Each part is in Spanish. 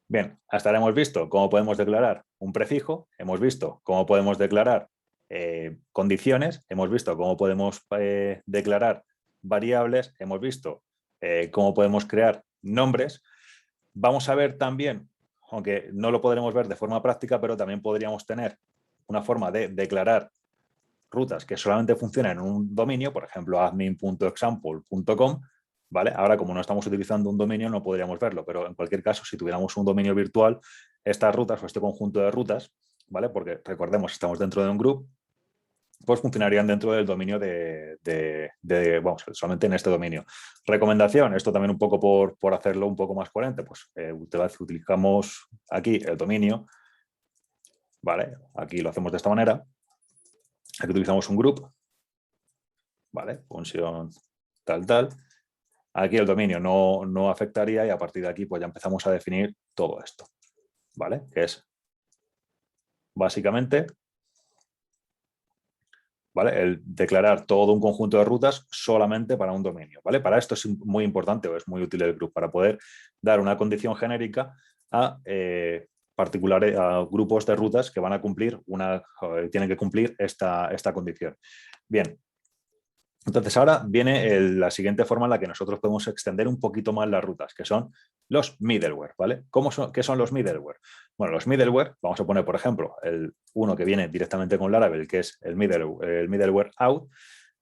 Bien, hasta ahora hemos visto cómo podemos declarar un prefijo, hemos visto cómo podemos declarar condiciones, hemos visto cómo podemos declarar variables, hemos visto cómo podemos crear nombres. Vamos a ver también, aunque no lo podremos ver de forma práctica, pero también podríamos tener una forma de declarar rutas que solamente funcionan en un dominio, por ejemplo, admin.example.com, ¿vale? Ahora, como no estamos utilizando un dominio, no podríamos verlo, pero en cualquier caso, si tuviéramos un dominio virtual, estas rutas o este conjunto de rutas, ¿vale? Porque recordemos, estamos dentro de un grupo, pues funcionarían dentro del dominio vamos, solamente en este dominio. Recomendación, esto también un poco por hacerlo un poco más coherente, pues utilizamos aquí el dominio, ¿vale? Aquí lo hacemos de esta manera. Aquí utilizamos un group, ¿vale? Función tal. Aquí el dominio no afectaría y a partir de aquí pues ya empezamos a definir todo esto, ¿vale? Que es básicamente, ¿vale? El declarar todo un conjunto de rutas solamente para un dominio, ¿vale? Para esto es muy importante o es muy útil el group, para poder dar una condición genérica a particulares, a grupos de rutas que van a cumplir tienen que cumplir esta condición. Bien. Entonces ahora viene la siguiente forma en la que nosotros podemos extender un poquito más las rutas, que son los middleware, ¿vale? ¿Qué son los middleware? Bueno, los middleware, vamos a poner, por ejemplo, uno que viene directamente con Laravel, que es el middleware out,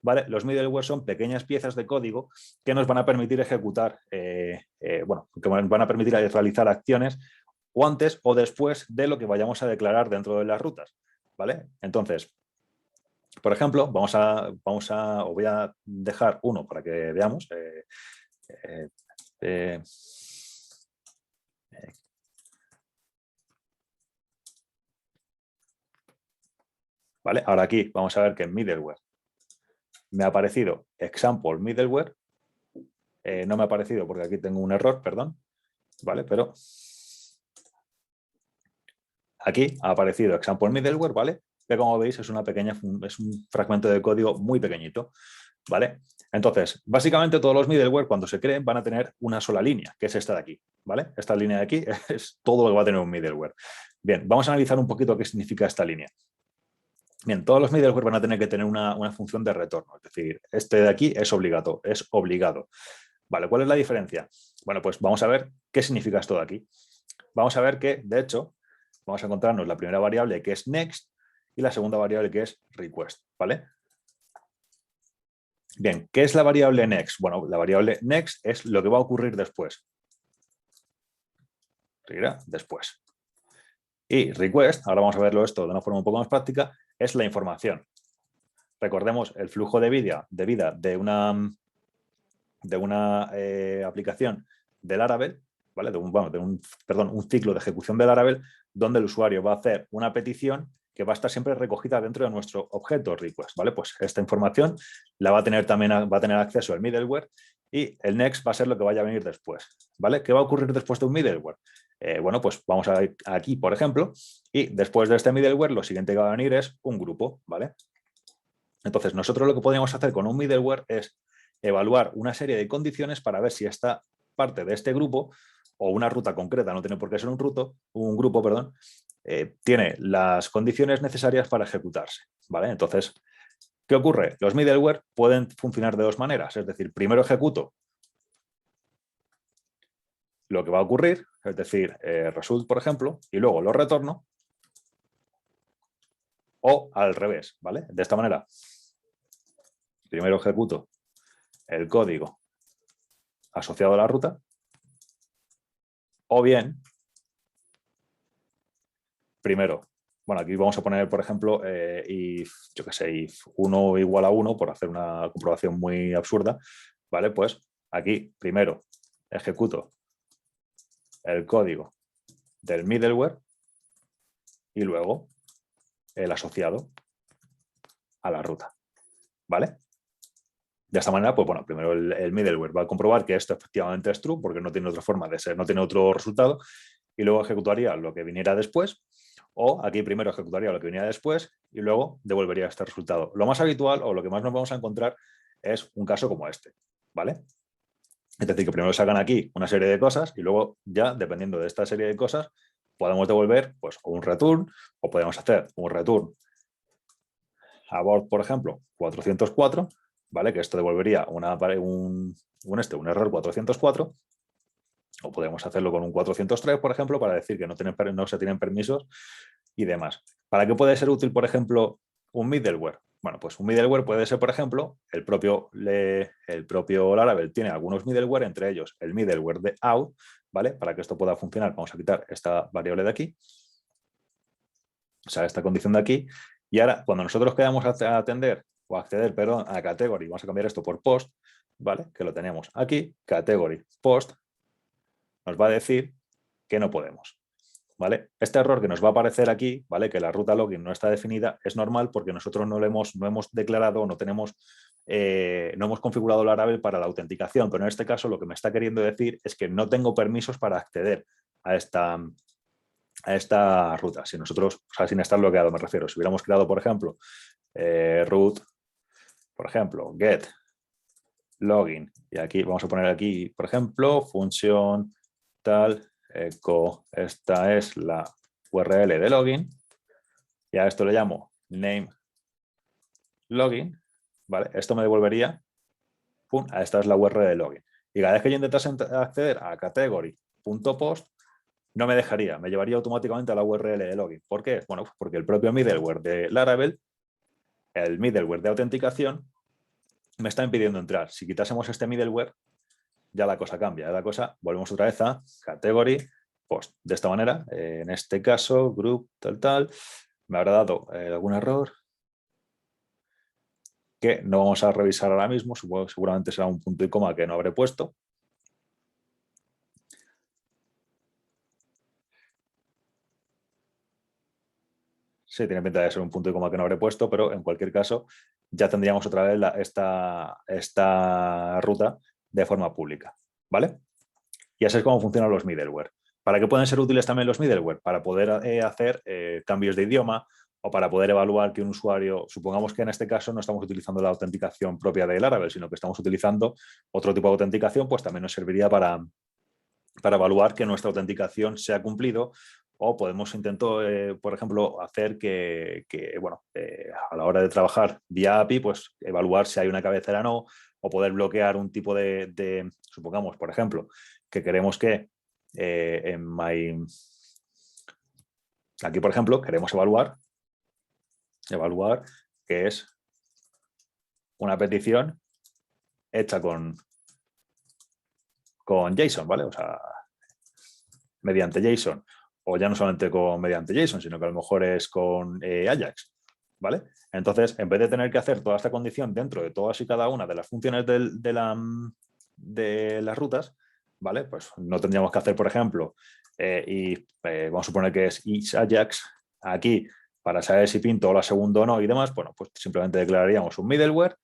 ¿vale? Los middleware son pequeñas piezas de código que nos van a permitir ejecutar, bueno, que van a permitir realizar acciones o antes o después de lo que vayamos a declarar dentro de las rutas, ¿vale? Entonces, por ejemplo, os voy a dejar uno para que veamos. ¿Vale? Ahora aquí vamos a ver que en middleware me ha aparecido example middleware. No me ha aparecido porque aquí tengo un error, perdón. ¿Vale? Pero aquí ha aparecido example middleware, ¿vale? Que como veis es un fragmento de código muy pequeñito, ¿vale? Entonces, básicamente todos los middleware cuando se creen van a tener una sola línea, que es esta de aquí, ¿vale? Esta línea de aquí es todo lo que va a tener un middleware. Bien, vamos a analizar un poquito qué significa esta línea. Bien, todos los middleware van a tener que tener una función de retorno, es decir, este de aquí es obligado. Vale, ¿cuál es la diferencia? Bueno, pues vamos a ver qué significa esto de aquí. Vamos a ver que, de hecho, vamos a encontrarnos la primera variable que es next y la segunda variable que es request, ¿vale? Bien, ¿qué es la variable next? Bueno, la variable next es lo que va a ocurrir después. Después. Y request, ahora vamos a verlo esto de una forma un poco más práctica, es la información. Recordemos el flujo de vida de una aplicación de Laravel, ¿vale? Un ciclo de ejecución de Laravel donde el usuario va a hacer una petición que va a estar siempre recogida dentro de nuestro objeto request, ¿vale? Pues esta información la va a tener acceso el middleware y el next va a ser lo que vaya a venir después, ¿vale? ¿Qué va a ocurrir después de un middleware? Bueno, pues vamos a ir aquí, por ejemplo, y después de este middleware lo siguiente que va a venir es un grupo, ¿vale? Entonces, nosotros lo que podríamos hacer con un middleware es evaluar una serie de condiciones para ver si esta parte de este grupo o una ruta concreta, no tiene por qué ser un grupo, perdón, tiene las condiciones necesarias para ejecutarse, ¿vale? Entonces, ¿qué ocurre? Los middleware pueden funcionar de dos maneras, es decir, primero ejecuto lo que va a ocurrir, es decir, result, por ejemplo, y luego lo retorno, o al revés, ¿vale? De esta manera, primero ejecuto el código asociado a la ruta, o bien, primero, bueno, aquí vamos a poner, por ejemplo, if 1 igual a 1, por hacer una comprobación muy absurda, ¿vale? Pues aquí, primero, ejecuto el código del middleware y luego el asociado a la ruta, ¿vale? De esta manera, pues bueno, primero el middleware va a comprobar que esto efectivamente es true porque no tiene otra forma de ser, no tiene otro resultado, y luego ejecutaría lo que viniera después, o aquí primero ejecutaría lo que viniera después y luego devolvería este resultado. Lo más habitual o lo que más nos vamos a encontrar es un caso como este, ¿vale? Es decir, que primero sacan aquí una serie de cosas y luego ya, dependiendo de esta serie de cosas, podemos devolver pues, un return o podemos hacer un return abort, por ejemplo, 404, ¿vale? Que esto devolvería un error 404, o podemos hacerlo con un 403, por ejemplo, para decir que no se tienen permisos y demás. ¿Para qué puede ser útil, por ejemplo, un middleware? Bueno, pues un middleware puede ser, por ejemplo, el propio Laravel tiene algunos middleware, entre ellos el middleware de out, ¿vale? Para que esto pueda funcionar, vamos a quitar esta variable de aquí, o sea, esta condición de aquí, y ahora, cuando nosotros queramos atender o acceder, perdón, a category, vamos a cambiar esto por post, ¿vale? Que lo tenemos aquí, category post, nos va a decir que no podemos, ¿vale? Este error que nos va a aparecer aquí, ¿vale? Que la ruta login no está definida, es normal porque nosotros no hemos declarado, no hemos configurado Laravel para la autenticación, pero en este caso lo que me está queriendo decir es que no tengo permisos para acceder a esta ruta. Si nosotros, o sea, sin estar bloqueado, me refiero. Si hubiéramos creado, por ejemplo, root, por ejemplo, get login, y aquí vamos a poner aquí, por ejemplo, función tal, echo, esta es la URL de login, y a esto le llamo name login, ¿vale? Esto me devolvería, pum, esta es la URL de login. Y cada vez que yo intentase acceder a category.post, no me dejaría, me llevaría automáticamente a la URL de login. ¿Por qué? Bueno, porque el propio middleware de Laravel, el middleware de autenticación, me está impidiendo entrar. Si quitásemos este middleware, ya la cosa cambia. La cosa, volvemos otra vez a category post. De esta manera, en este caso, group, tal, me habrá dado algún error que no vamos a revisar ahora mismo. Seguramente será un punto y coma que no habré puesto. Sí, tiene pinta de ser un punto y coma que no habré puesto, pero en cualquier caso ya tendríamos otra vez esta ruta de forma pública, ¿vale? Y así es como funcionan los middleware. ¿Para qué pueden ser útiles también los middleware? Para poder hacer cambios de idioma o para poder evaluar que un usuario, supongamos que en este caso no estamos utilizando la autenticación propia de Laravel, sino que estamos utilizando otro tipo de autenticación, pues también nos serviría para evaluar que nuestra autenticación se ha cumplido, o podemos intentar, por ejemplo, hacer bueno, a la hora de trabajar vía API, pues evaluar si hay una cabecera o no, o poder bloquear un tipo supongamos, por ejemplo, que queremos que aquí, por ejemplo, queremos evaluar que es una petición hecha con JSON, ¿vale? O sea, mediante JSON, o ya no solamente mediante JSON, sino que a lo mejor es con Ajax, ¿vale? Entonces, en vez de tener que hacer toda esta condición dentro de todas y cada una de las funciones de las rutas, ¿vale? Pues no tendríamos que hacer, por ejemplo, vamos a suponer que es isAjax aquí para saber si pinto la segunda o no y demás, bueno, pues simplemente declararíamos un middleware,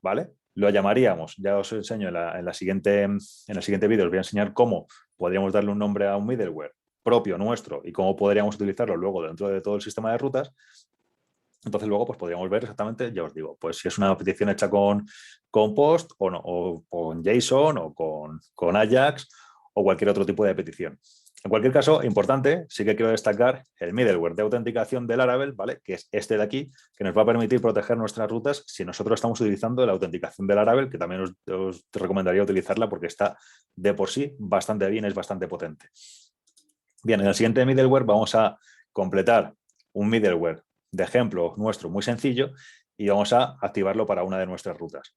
¿vale? Lo llamaríamos, ya os enseño en el siguiente vídeo, os voy a enseñar cómo podríamos darle un nombre a un middleware propio nuestro y cómo podríamos utilizarlo luego dentro de todo el sistema de rutas. Entonces luego pues podríamos ver exactamente, ya os digo, pues si es una petición hecha con Post o, no, o con JSON o con Ajax o cualquier otro tipo de petición. En cualquier caso, importante, sí que quiero destacar el middleware de autenticación de Laravel, ¿vale? Que es este de aquí, que nos va a permitir proteger nuestras rutas si nosotros estamos utilizando la autenticación de Laravel, que también os recomendaría utilizarla porque está de por sí bastante bien, es bastante potente. Bien, en el siguiente middleware vamos a completar un middleware de ejemplo nuestro muy sencillo y vamos a activarlo para una de nuestras rutas.